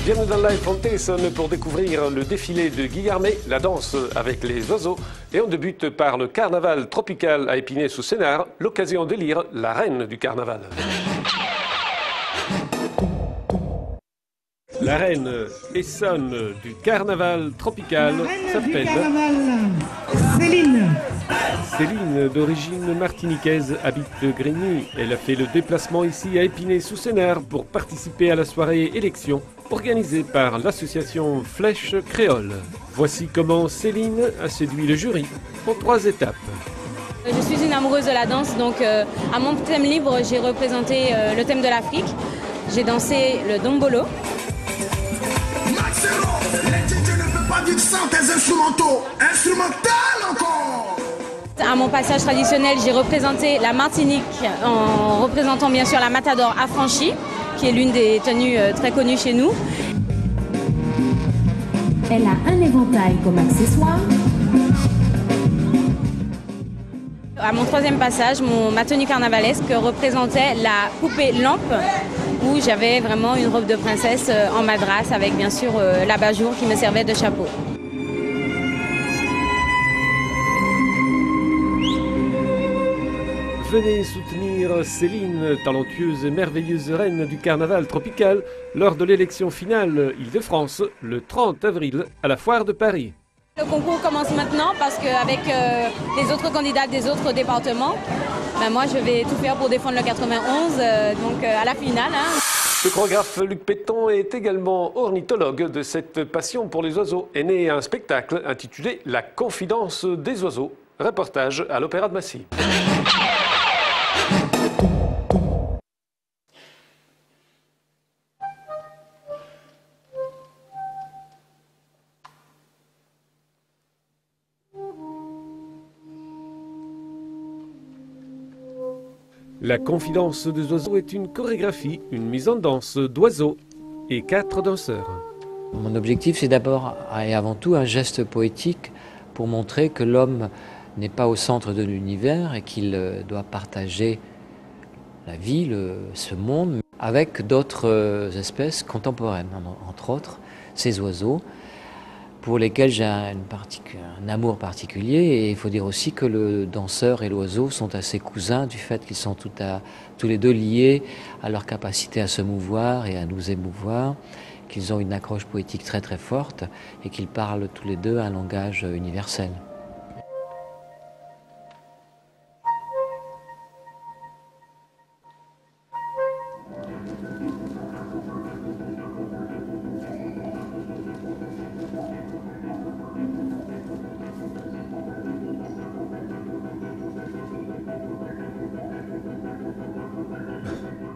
Bienvenue dans Live Fontaine pour découvrir le défilé de Guillarmet, la danse avec les oiseaux. Et on débute par le carnaval tropical à Épinay-sous-Sénart, l'occasion de lire la reine du carnaval. La reine essonne du carnaval tropical s'appelle Céline. Céline, d'origine martiniquaise, habite Grigny. Elle a fait le déplacement ici à Épinay-sous-Sénart pour participer à la soirée élection organisée par l'association Flèche Créole. Voici comment Céline a séduit le jury en 3 étapes. Je suis une amoureuse de la danse, donc à mon thème libre, j'ai représenté le thème de l'Afrique. J'ai dansé le dombolo. À mon passage traditionnel, j'ai représenté la Martinique en représentant bien sûr la matador affranchie, qui est l'une des tenues très connues chez nous. Elle a un éventail comme accessoire. À mon 3e passage, ma tenue carnavalesque représentait la poupée lampe, où j'avais vraiment une robe de princesse en madras avec bien sûr l'abat-jour qui me servait de chapeau. Venez soutenir Céline, talentueuse et merveilleuse reine du carnaval tropical, lors de l'élection finale Île-de-France, le 30 avril, à la Foire de Paris. Le concours commence maintenant parce qu'avec les autres candidats des autres départements, moi je vais tout faire pour défendre le 91, donc à la finale. Le chorégraphe Luc Péton est également ornithologue. De cette passion pour les oiseaux est né un spectacle intitulé La confidence des oiseaux. Reportage à l'Opéra de Massy. La confidence des oiseaux est une chorégraphie, une mise en danse d'oiseaux et 4 danseurs. Mon objectif, c'est d'abord et avant tout un geste poétique pour montrer que l'homme n'est pas au centre de l'univers et qu'il doit partager la vie, ce monde, avec d'autres espèces contemporaines, entre autres ces oiseaux, pour lesquels j'ai un amour particulier. Et il faut dire aussi que le danseur et l'oiseau sont assez cousins du fait qu'ils sont tous les deux liés à leur capacité à se mouvoir et à nous émouvoir, qu'ils ont une accroche poétique très très forte et qu'ils parlent tous les deux un langage universel.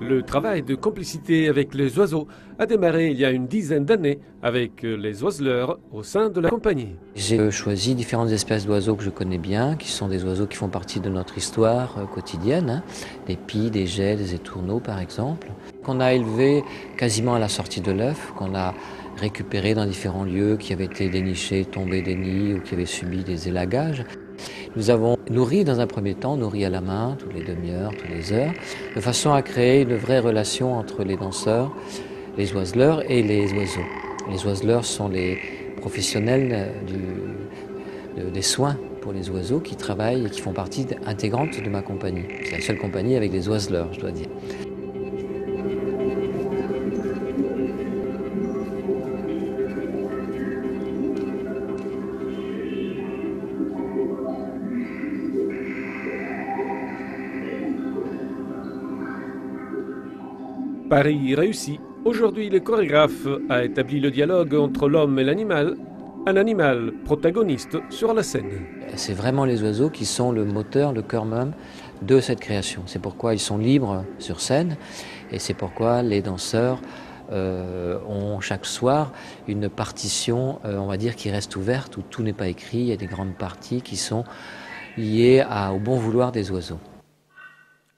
Le travail de complicité avec les oiseaux a démarré il y a une dizaine d'années avec les oiseleurs au sein de la compagnie. J'ai choisi différentes espèces d'oiseaux que je connais bien, qui sont des oiseaux qui font partie de notre histoire quotidienne, des pies, des geais, des étourneaux par exemple, qu'on a élevés quasiment à la sortie de l'œuf, qu'on a récupérés dans différents lieux qui avaient été dénichés, tombés des nids ou qui avaient subi des élagages. Nous avons nourri dans un premier temps, nourri à la main, toutes les demi-heures, toutes les heures, de façon à créer une vraie relation entre les danseurs, les oiseleurs et les oiseaux. Les oiseleurs sont les professionnels des soins pour les oiseaux qui travaillent et qui font partie intégrante de ma compagnie. C'est la seule compagnie avec des oiseleurs, je dois dire. Paris réussit. Aujourd'hui, le chorégraphe a établi le dialogue entre l'homme et l'animal, un animal protagoniste sur la scène. C'est vraiment les oiseaux qui sont le moteur, le cœur même de cette création. C'est pourquoi ils sont libres sur scène et c'est pourquoi les danseurs ont chaque soir une partition, on va dire, qui reste ouverte, où tout n'est pas écrit. Il y a des grandes parties qui sont liées au bon vouloir des oiseaux.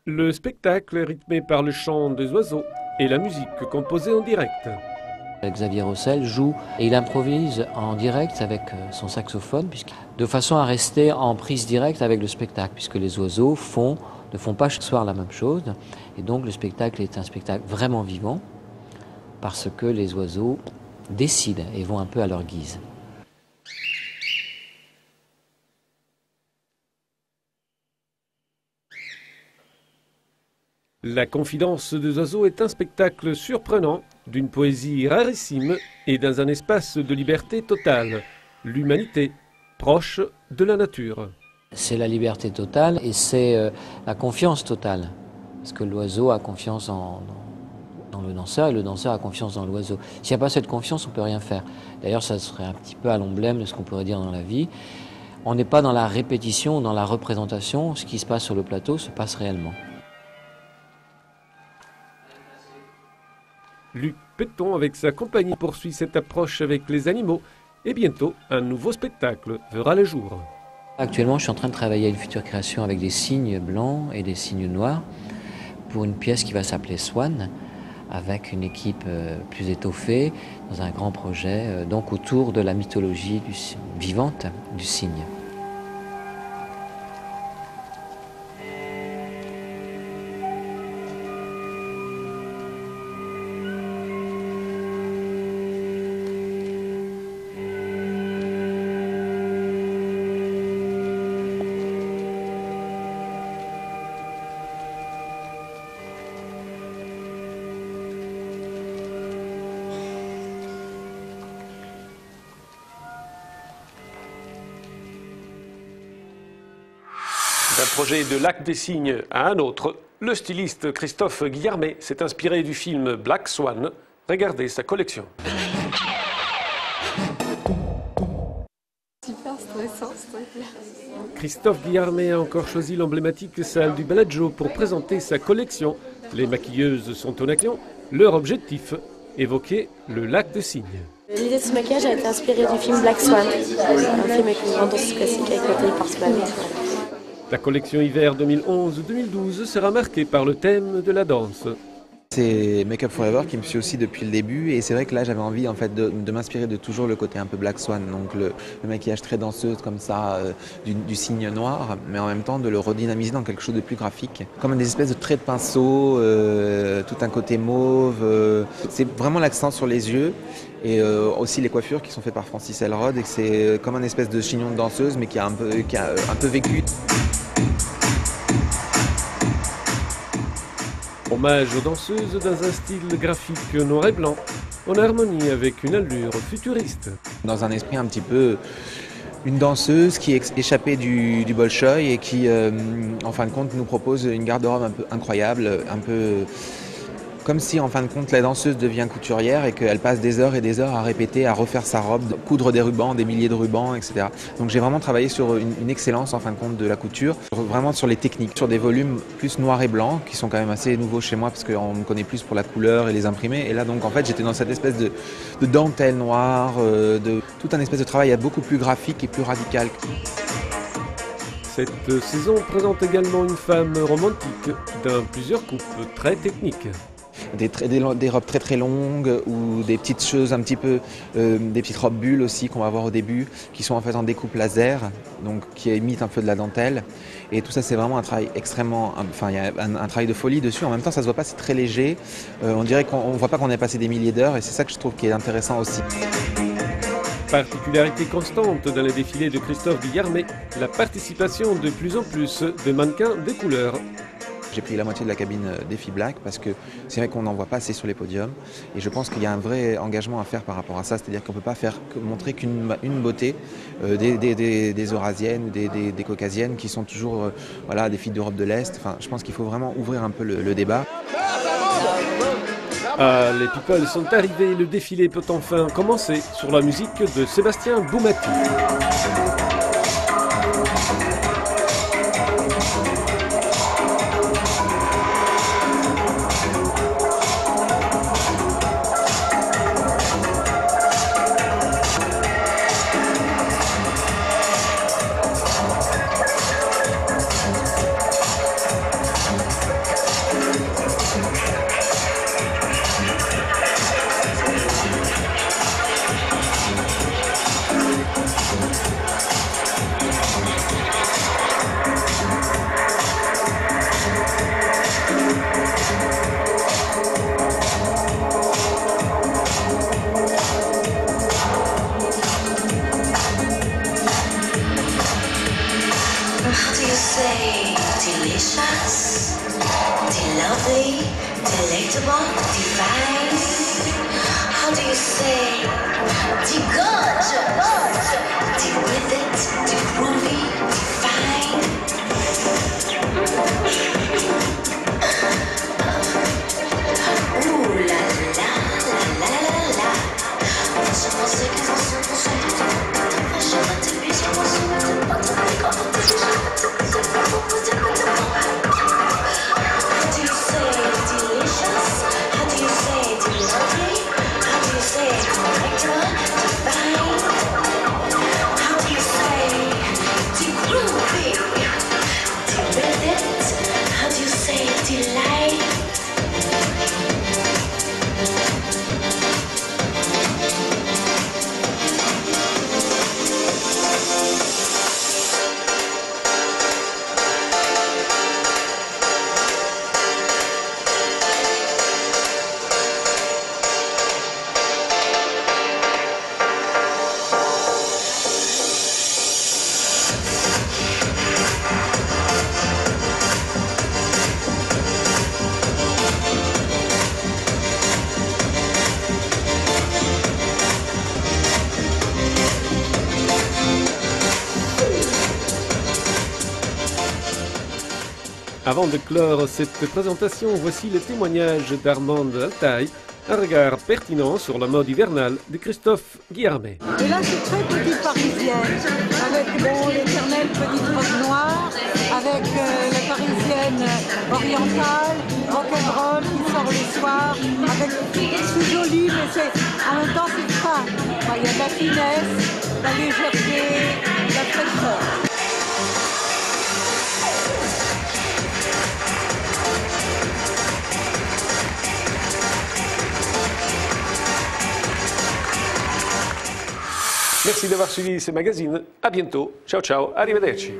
Le spectacle est rythmé par le chant des oiseaux et la musique composée en direct. Xavier Rossel joue et il improvise en direct avec son saxophone, de façon à rester en prise directe avec le spectacle, puisque les oiseaux ne font pas chaque soir la même chose. Et donc le spectacle est un spectacle vraiment vivant, parce que les oiseaux décident et vont un peu à leur guise. La Confidence des oiseaux est un spectacle surprenant, d'une poésie rarissime et dans un espace de liberté totale. L'humanité, proche de la nature. C'est la liberté totale et c'est la confiance totale. Parce que l'oiseau a confiance dans le danseur et le danseur a confiance dans l'oiseau. S'il n'y a pas cette confiance, on ne peut rien faire. D'ailleurs, ça serait un petit peu à l'emblème de ce qu'on pourrait dire dans la vie. On n'est pas dans la répétition, dans la représentation. Ce qui se passe sur le plateau se passe réellement. Luc Péton, avec sa compagnie, poursuit cette approche avec les animaux et bientôt, un nouveau spectacle verra le jour. Actuellement, je suis en train de travailler à une future création avec des cygnes blancs et des cygnes noirs pour une pièce qui va s'appeler Swan, avec une équipe plus étoffée dans un grand projet, donc autour de la mythologie vivante du cygne. D'un projet de Lac des Cygnes à un autre, le styliste Christophe Guillarmet s'est inspiré du film Black Swan. Regardez sa collection. Super stressant, Christophe Guillarmet a encore choisi l'emblématique salle du Bellagio pour présenter sa collection. Les maquilleuses sont au Naclion. Leur objectif, évoquer le Lac des Cygnes. L'idée de ce maquillage a été inspirée du film Black Swan, un film avec une grande danseuse classique avec Nathalie Portman. La collection hiver 2011-2012 sera marquée par le thème de la danse. C'est Make Up For Ever qui me suit aussi depuis le début et c'est vrai que là j'avais envie en fait de m'inspirer de toujours le côté un peu Black Swan, donc le maquillage très danseuse comme ça du cygne noir, mais en même temps de le redynamiser dans quelque chose de plus graphique, comme des espèces de traits de pinceau, tout un côté mauve, c'est vraiment l'accent sur les yeux et aussi les coiffures qui sont faites par Francis Elrod et que c'est comme un espèce de chignon de danseuse mais qui a un peu vécu. Hommage aux danseuses dans un style graphique noir et blanc, en harmonie avec une allure futuriste. Dans un esprit un petit peu, une danseuse qui est échappée du Bolchoï et qui, en fin de compte, nous propose une garde-robe un peu incroyable, un peu comme si, en fin de compte, la danseuse devient couturière et qu'elle passe des heures et des heures à répéter, à refaire sa robe, coudre des rubans, des milliers de rubans, etc. Donc j'ai vraiment travaillé sur une excellence, en fin de compte, de la couture, vraiment sur les techniques, sur des volumes plus noirs et blancs, qui sont quand même assez nouveaux chez moi, parce qu'on me connaît plus pour la couleur et les imprimés. Et là, donc, en fait, j'étais dans cette espèce de dentelle noire, de tout un espèce de travail beaucoup plus graphique et plus radical. Cette saison présente également une femme romantique dans plusieurs coupes très techniques. Des robes très très longues ou des petites choses un petit peu, des petites robes bulles aussi qu'on va voir au début, qui sont en fait en découpe laser, donc qui imitent un peu de la dentelle. Et tout ça c'est vraiment un travail extrêmement, enfin il y a un travail de folie dessus. En même temps ça se voit pas, c'est très léger. On dirait qu'on voit pas qu'on a passé des milliers d'heures et c'est ça que je trouve qui est intéressant aussi. Particularité constante dans les défilés de Christophe Guillarmet, la participation de plus en plus de mannequins de couleur. J'ai pris la moitié de la cabine Défi Black parce que c'est vrai qu'on n'en voit pas assez sur les podiums et je pense qu'il y a un vrai engagement à faire par rapport à ça, c'est-à-dire qu'on ne peut pas montrer qu'une beauté des Eurasiennes ou des Caucasiennes qui sont toujours voilà, des filles d'Europe de l'Est. Enfin, je pense qu'il faut vraiment ouvrir un peu le débat. Ah, les people sont arrivés, le défilé peut enfin commencer sur la musique de Sébastien Boumati. Avant de clore cette présentation, voici le témoignage d'Armande Altaï, un regard pertinent sur la mode hivernale de Christophe Guillarmet. Et là, c'est très petite parisienne, avec l'éternelle petite robe noire, avec la parisienne orientale, rock'n'roll qui sort le soir, avec c'est joli, mais en même temps c'est fin. Enfin, il y a de la finesse, de la légèreté, de la fraîcheur. Merci d'avoir suivi ce magazine. À bientôt. Ciao ciao. Arrivederci.